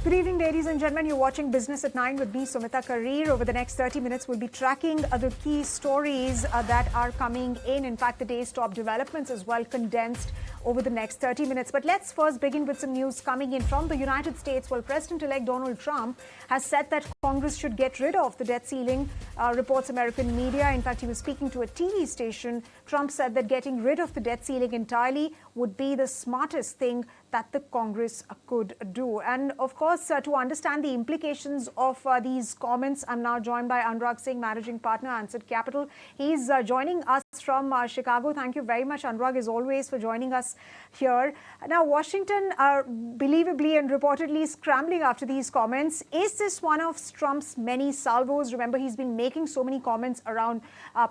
Good evening, ladies and gentlemen. You're watching Business at 9 with me, Sumita Karir. Over the next 30 minutes, we'll be tracking the key stories that are coming in. In fact, the day's top developments as well, condensed over the next 30 minutes. But let's first begin with some news coming in from the United States. Well, President-elect Donald Trump has said that Congress should get rid of the debt ceiling, reports American media. In fact, he was speaking to a TV station. Trump said that getting rid of the debt ceiling entirely would be the smartest thing that the Congress could do. And of course, to understand the implications of these comments, I'm now joined by Anurag Singh, Managing Partner, Ansett Capital. He's joining us from Chicago. Thank you very much, Anurag, as always, for joining us here. Now, Washington, believably and reportedly scrambling after these comments. Is this one of Trump's many salvos? Remember, he's been making so many comments around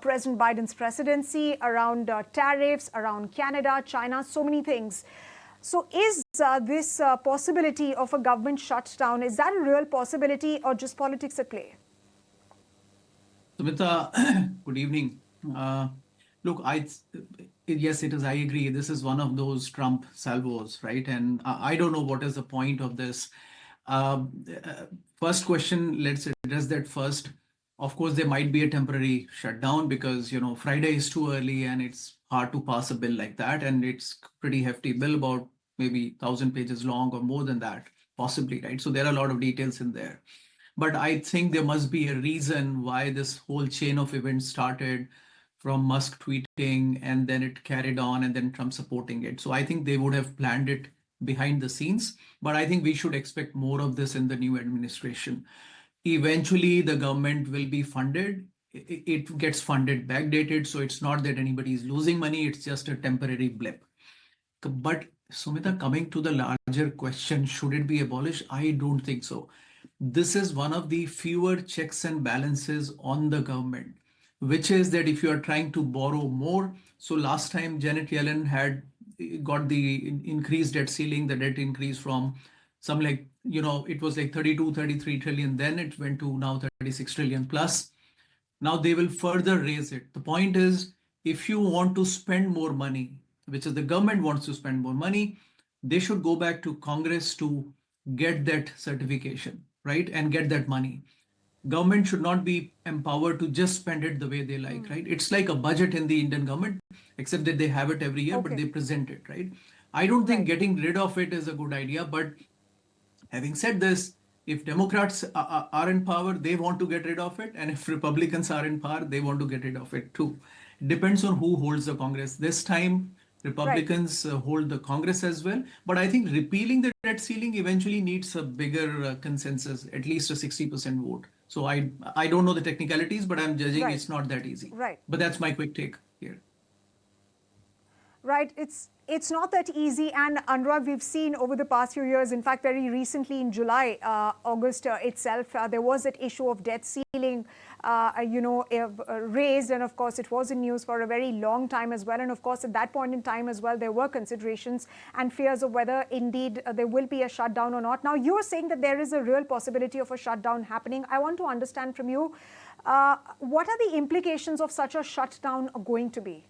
President Biden's presidency, around tariffs, around Canada, China, so many things. So is this possibility of a government shutdown, is that a real possibility or just politics at play? Sumita, good evening. Look, yes, it is. I agree. This is one of those Trump salvos, right? And I don't know what is the point of this. First question, let's address that first. Of course, there might be a temporary shutdown because, Friday is too early and it's hard to pass a bill like that. And it's pretty hefty bill, about maybe 1,000 pages long or more than that, possibly, right? So there are a lot of details in there. But I think there must be a reason why this whole chain of events started, from Musk tweeting and then it carried on and then Trump supporting it. So I think they would have planned it behind the scenes, but I think we should expect more of this in the new administration. Eventually, the government will be funded. It gets funded backdated, so it's not that anybody is losing money, it's just a temporary blip. But Sumita, coming to the larger question, should it be abolished? I don't think so. This is one of the fewer checks and balances on the government, which is that if you are trying to borrow more, so last time Janet Yellen had got the increased debt ceiling, the debt increase from some it was like 32, 33 trillion, then it went to now 36 trillion plus. Now they will further raise it. The point is, if you want to spend more money, which is the government wants to spend more money, they should go back to Congress to get that certification, right? And get that money. Government should not be empowered to just spend it the way they like, right? It's like a budget in the Indian government, except that they have it every year, but they present it, right? I don't think getting rid of it is a good idea. But having said this, if Democrats are in power, they want to get rid of it. And if Republicans are in power, they want to get rid of it too. It depends on who holds the Congress. This time, Republicans hold the Congress as well. But I think repealing the debt ceiling eventually needs a bigger consensus, at least a 60% vote. So I don't know the technicalities, but I'm judging it's not that easy. Right. But that's my quick take here. Right. It's not that easy. And Anurag, we've seen over the past few years, in fact, very recently in July, August itself, there was that issue of debt ceiling, raised. And of course, it was in news for a very long time as well. And of course, at that point in time as well, there were considerations and fears of whether indeed there will be a shutdown or not. Now, you're saying that there is a real possibility of a shutdown happening. I want to understand from you, what are the implications of such a shutdown going to be?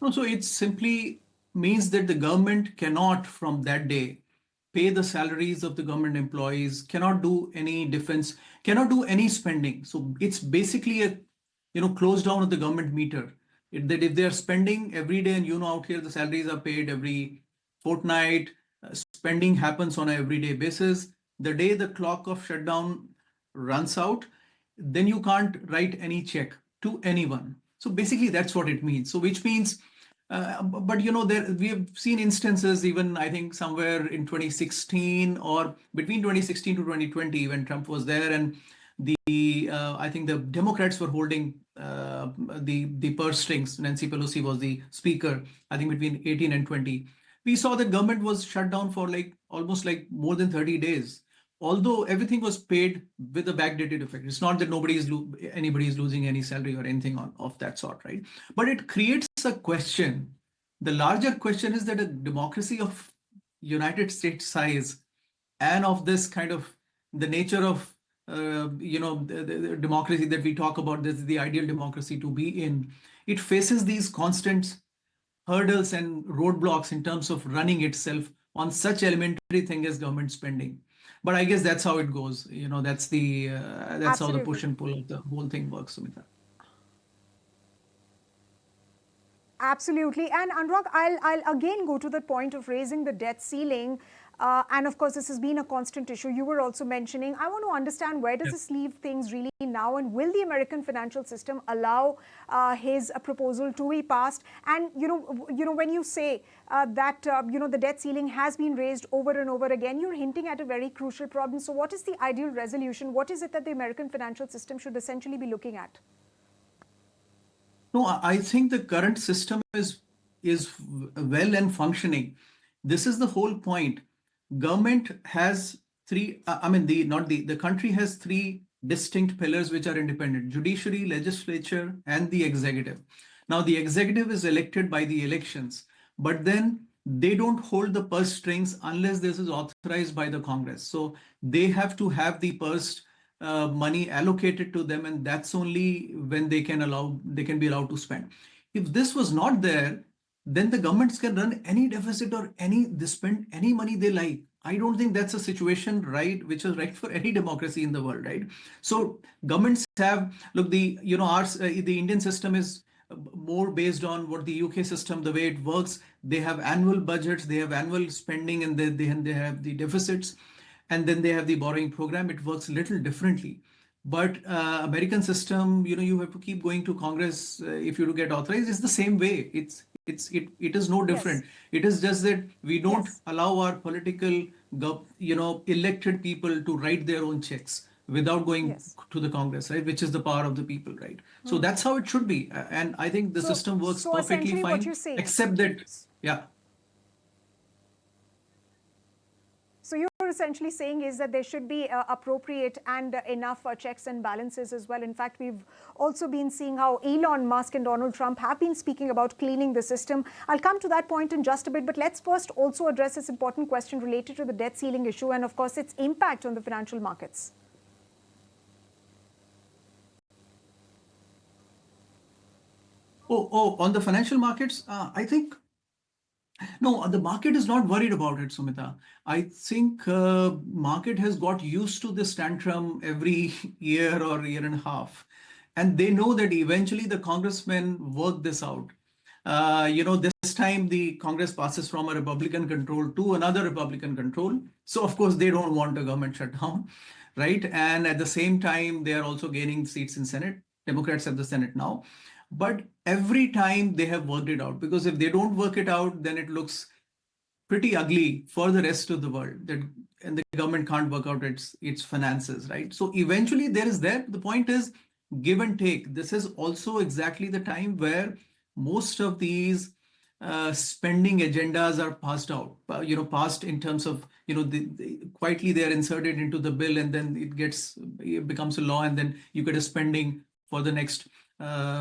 No, so it simply means that the government cannot, from that day, pay the salaries of the government employees, cannot do any defense, cannot do any spending. So it's basically a, close down of the government meter. That if they are spending every day, and out here the salaries are paid every fortnight, spending happens on an everyday basis. The day the clock of shutdown runs out, then you can't write any check to anyone. So basically that's what it means. So which means, but we have seen instances, even I think somewhere in 2016 or between 2016 to 2020, when Trump was there, and I think the Democrats were holding the purse strings. Nancy Pelosi was the speaker, I think between 18 and 20. We saw that government was shut down for almost more than 30 days. Although everything was paid with a backdated effect. It's not that anybody is losing any salary or anything of that sort, right? But it creates a question. The larger question is that a democracy of United States size and of this kind of the nature of the democracy that we talk about, this is the ideal democracy to be in. It faces these constant hurdles and roadblocks in terms of running itself on such elementary thing as government spending. But I guess that's how it goes. That's how the Absolutely. push and pull of the whole thing works, Sumita. Absolutely. And Anurag, I'll again go to the point of raising the debt ceiling. And of course, this has been a constant issue. You were also mentioning, I want to understand where does Yeah. this leave things really now? And will the American financial system allow his proposal to be passed? And, when you say that, the debt ceiling has been raised over and over again, you're hinting at a very crucial problem. So what is the ideal resolution? What is it that the American financial system should essentially be looking at? No, I think the current system is well and functioning. This is the whole point. Government has three. I mean, the country has three distinct pillars which are independent: judiciary, legislature, and the executive. Now, the executive is elected by the elections, but then they don't hold the purse strings unless this is authorized by the Congress. So they have to have the purse money allocated to them, and that's only when they can be allowed to spend. If this was not there, then the governments can run any deficit or they spend any money they like. I don't think that's a situation right, which is right for any democracy in the world, right? So governments have look the the Indian system is more based on what the UK system, the way it works. They have annual budgets, they have annual spending, and they have the deficits, and then they have the borrowing program. It works a little differently. But American system, you have to keep going to Congress if you to get authorized. It's the same way. It is no Yes. different. It is just that we don't Yes. allow our political, elected people to write their own checks without going Yes. to the Congress, right? Which is the power of the people, right? So that's how it should be. And I think the So, system works so perfectly essentially, what fine, you're saying. except that, yeah. So you're essentially saying is that there should be appropriate and enough checks and balances as well. In fact, we've also been seeing how Elon Musk and Donald Trump have been speaking about cleaning the system. I'll come to that point in just a bit, but let's first also address this important question related to the debt ceiling issue and, of course, its impact on the financial markets. On the financial markets, I think no, the market is not worried about it, Sumita. I think market has got used to this tantrum every year or year and a half, and they know that eventually the congressmen work this out. This time the Congress passes from a Republican control to another Republican control. So of course they don't want a government shutdown, right? And at the same time, they are also gaining seats in Senate. Democrats have the Senate now. But every time they have worked it out, because if they don't work it out, then it looks pretty ugly for the rest of the world. And the government can't work out its finances, right? So eventually the point is give and take. This is also exactly the time where most of these spending agendas are passed out, passed in terms of, quietly they are inserted into the bill, and then it becomes a law, and then you get a spending for the next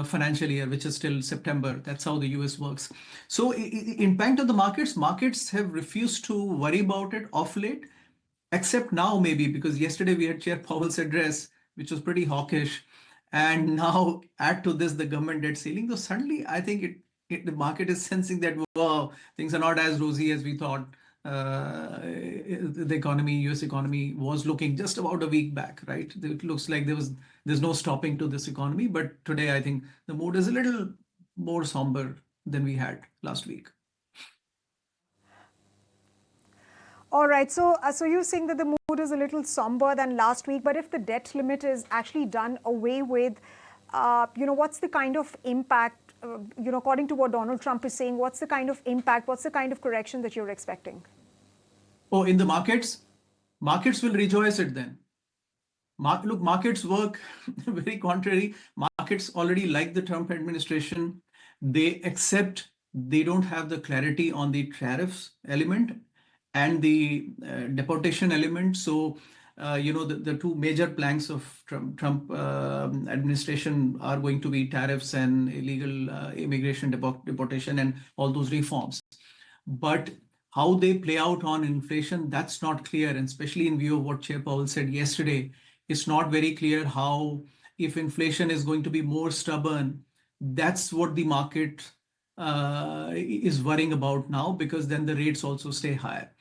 financial year, which is till September. That's how the US works. So impact on the markets have refused to worry about it of late, except now maybe because yesterday we had Chair Powell's address, which was pretty hawkish, and now add to this the government debt ceiling. So suddenly, I think the market is sensing that wow, things are not as rosy as we thought. The economy, US economy, was looking just about a week back, right? It looks like there's no stopping to this economy, but today I think the mood is a little more somber than we had last week. All right. So you're saying that the mood is a little somber than last week, but if the debt limit is actually done away with, what's the kind of impact, according to what Donald Trump is saying, what's the kind of impact, what's the kind of correction that you're expecting? Oh, in the markets will rejoice it then. Look, markets work very contrary. Markets already like the Trump administration. They accept they don't have the clarity on the tariffs element and the deportation element. So, the two major planks of Trump administration are going to be tariffs and illegal immigration deportation and all those reforms. But how they play out on inflation, that's not clear. And especially in view of what Chair Powell said yesterday, it's not very clear how, if inflation is going to be more stubborn, that's what the market is worrying about now, because then the rates also stay higher.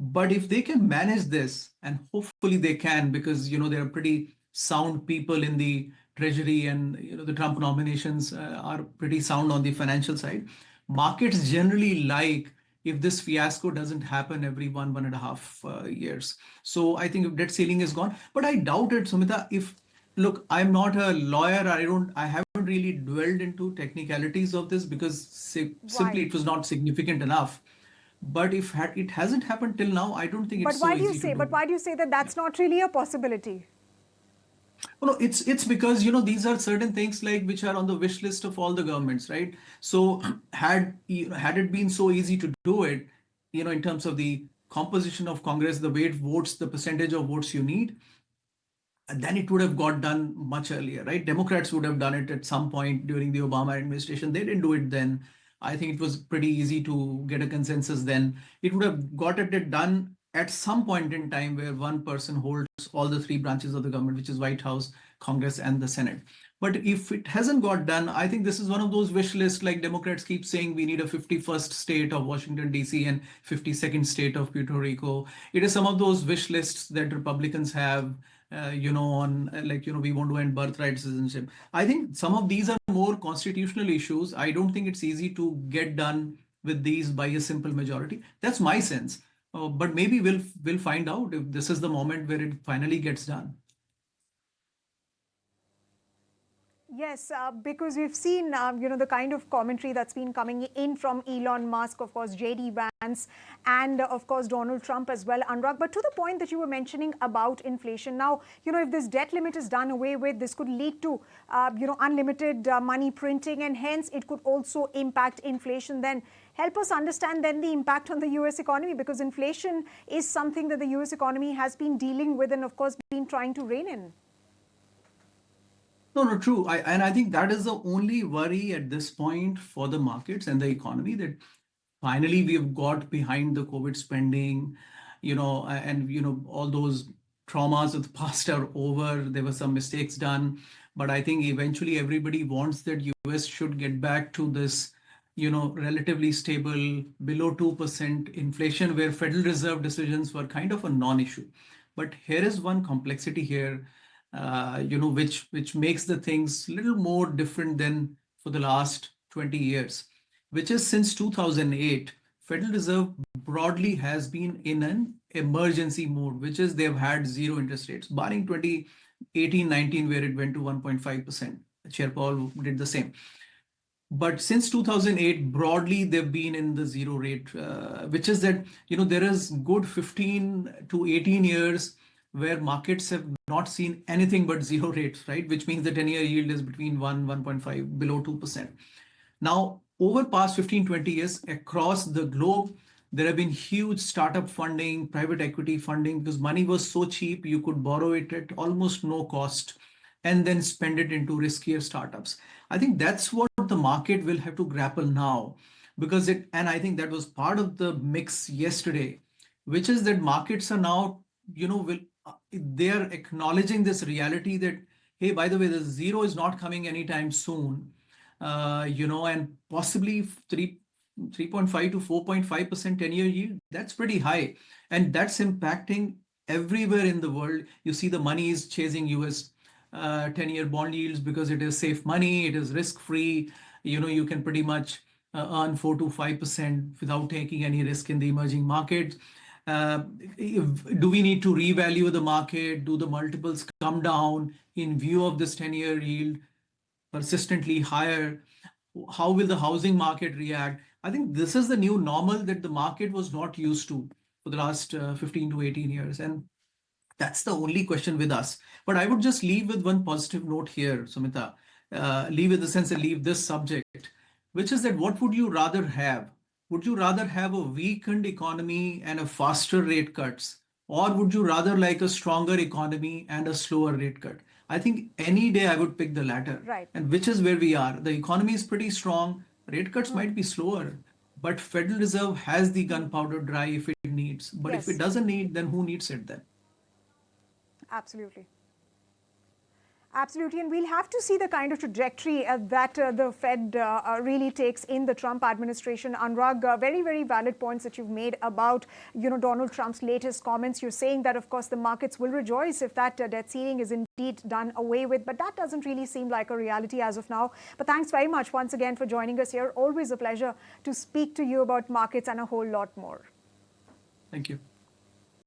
But if they can manage this, and hopefully they can, because there are pretty sound people in the treasury, and the Trump nominations are pretty sound on the financial side. Markets generally like if this fiasco doesn't happen every 1.5 years. So I think if debt ceiling is gone, but I doubt it, Sumita. If Look, I'm not a lawyer. I haven't really dwelled into technicalities of this because simply Right. it was not significant enough. But if it hasn't happened till now, I don't think it's But so why do you easy to say? do. But why do you say that that's not really a possibility? No, it's because these are certain things like which are on the wish list of all the governments, right? So had it been so easy to do it, in terms of the composition of Congress, the way it votes, the percentage of votes you need, and then it would have got done much earlier, right? Democrats would have done it at some point during the Obama administration. They didn't do it then. I think it was pretty easy to get a consensus then. It would have got it done at some point in time where one person holds all the three branches of the government, which is White House, Congress, and the Senate. But if it hasn't got done, I think this is one of those wish lists, like Democrats keep saying we need a 51st state of Washington, D.C., and 52nd state of Puerto Rico. It is some of those wish lists that Republicans have, on like, we want to end birthright citizenship. I think some of these are more constitutional issues. I don't think it's easy to get done with these by a simple majority. That's my sense. But maybe we'll find out if this is the moment where it finally gets done. Yes, because we've seen, the kind of commentary that's been coming in from Elon Musk, of course, JD Vance, and of course, Donald Trump as well, Anurag. But to the point that you were mentioning about inflation, now, if this debt limit is done away with, this could lead to, unlimited money printing, and hence it could also impact inflation. Then help us understand then the impact on the US economy, because inflation is something that the US economy has been dealing with and, of course, been trying to rein in. No, no, true. I think that is the only worry at this point for the markets and the economy, that finally we've got behind the COVID spending, and all those traumas of the past are over. There were some mistakes done, but I think eventually everybody wants that US should get back to this, relatively stable, below 2% inflation, where Federal Reserve decisions were kind of a non-issue. But here is one complexity here, which makes the things a little more different than for the last 20 years, which is since 2008, Federal Reserve broadly has been in an emergency mode, which is they've had zero interest rates, barring 2018-19, where it went to 1.5%. Chair Powell did the same. But since 2008, broadly, they've been in the zero rate, which is that, there is good 15 to 18 years where markets have not seen anything but zero rates, right? Which means the 10-year yield is between 1.5, below 2%. Now, over past 15, 20 years across the globe, there have been huge startup funding, private equity funding, because money was so cheap, you could borrow it at almost no cost and then spend it into riskier startups. I think that's what the market will have to grapple now, and I think that was part of the mix yesterday, which is that markets are now, they are acknowledging this reality that, hey, by the way, the zero is not coming anytime soon, and possibly 3.5 to 4.5% 10-year yield. That's pretty high. And that's impacting everywhere in the world. You see the money is chasing US 10-year bond yields because it is safe money, it is risk-free. You can pretty much earn 4 to 5% without taking any risk in the emerging markets. Do we need to revalue the market? Do the multiples come down in view of this 10-year yield persistently higher? How will the housing market react? I think this is the new normal that the market was not used to for the last 15 to 18 years. And that's the only question with us. But I would just leave with one positive note here, Sumita. Leave in the sense and leave this subject, which is that what would you rather have? Would you rather have a weakened economy and a faster rate cuts? Or would you rather like a stronger economy and a slower rate cut? I think any day I would pick the latter, Right. and which is where we are. The economy is pretty strong. Rate cuts might be slower, but Federal Reserve has the gunpowder dry if it needs. But if it Yes, doesn't need, then who needs it then? absolutely. Absolutely, and we'll have to see the kind of trajectory that the Fed really takes in the Trump administration. Anurag, very, very valid points that you've made about, Donald Trump's latest comments. You're saying that, of course, the markets will rejoice if that debt ceiling is indeed done away with, but that doesn't really seem like a reality as of now. But thanks very much once again for joining us here. Always a pleasure to speak to you about markets and a whole lot more. Thank you.